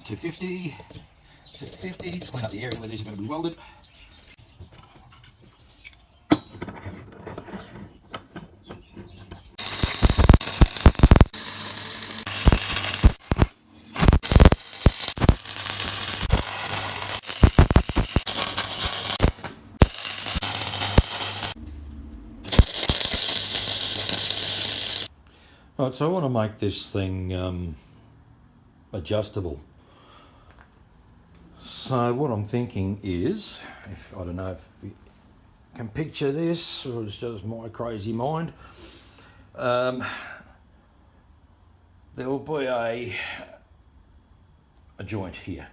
250, set 50, just clean up the area where these are going to be welded. Right, so I want to make this thing adjustable. So what I'm thinking is, I don't know if you can picture this, or it's just my crazy mind. There will be a joint here.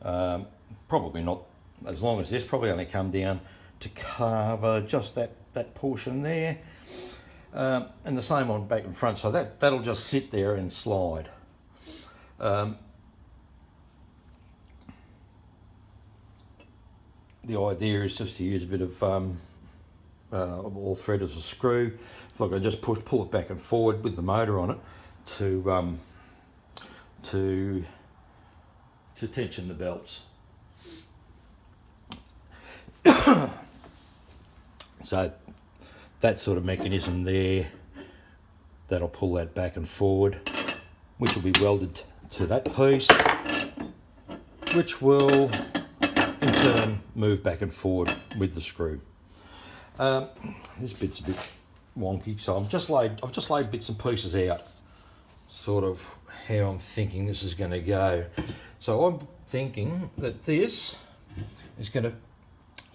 Probably not as long as this, probably only come down to cover just that portion there. And the same on back and front, so that'll just sit there and slide. The idea is just to use a bit of all thread as a screw. So I can just pull it back and forward with the motor on it to tension the belts. So that sort of mechanism there, that'll pull that back and forward, which will be welded to that piece, which will in turn move back and forward with the screw. This bit's a bit wonky, so I've just laid bits and pieces out, sort of how I'm thinking this is going to go. So I'm thinking that this is going to,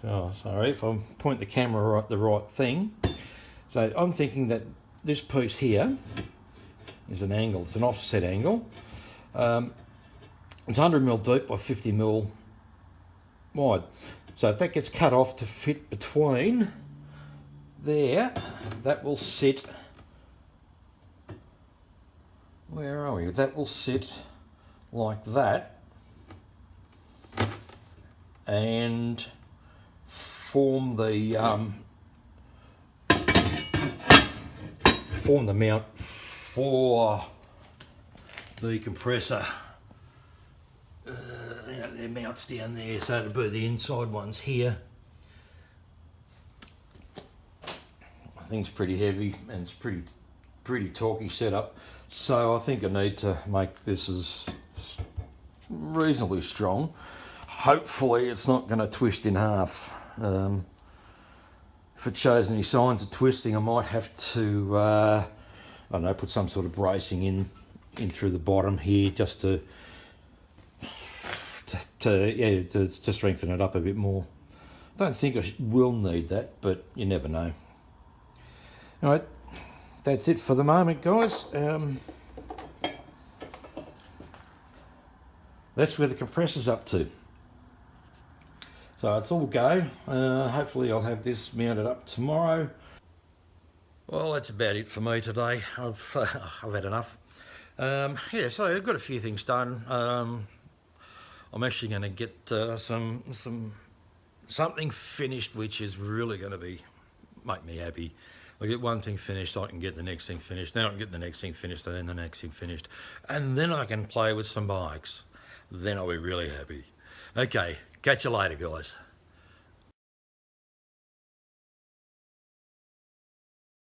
oh sorry if I point the camera at the right thing. So I'm thinking that this piece here is an angle, it's an offset angle. It's 100mm deep by 50mm wide. So if that gets cut off to fit between there, that will sit, where are we? That will sit like that and form the mount for the compressor. Their mounts down there, so it'll be the inside ones here. I think it's pretty heavy and it's pretty torquey setup, so I think I need to make this as reasonably strong. Hopefully it's not going to twist in half. If it shows any signs of twisting, I might have to, I don't know, put some sort of bracing in through the bottom here, just to strengthen it up a bit more. I don't think I will need that, but you never know. All right, that's it for the moment, guys. That's where the compressor's up to. So it's all go. Hopefully I'll have this mounted up tomorrow. Well, that's about it for me today. I've had enough. Yeah, so I've got a few things done. I'm actually going to get something finished, which is really going to make me happy. I get one thing finished, I can get the next thing finished, then I can get the next thing finished, and then the next thing finished, and then I can play with some bikes. Then I'll be really happy. Okay, catch you later, guys.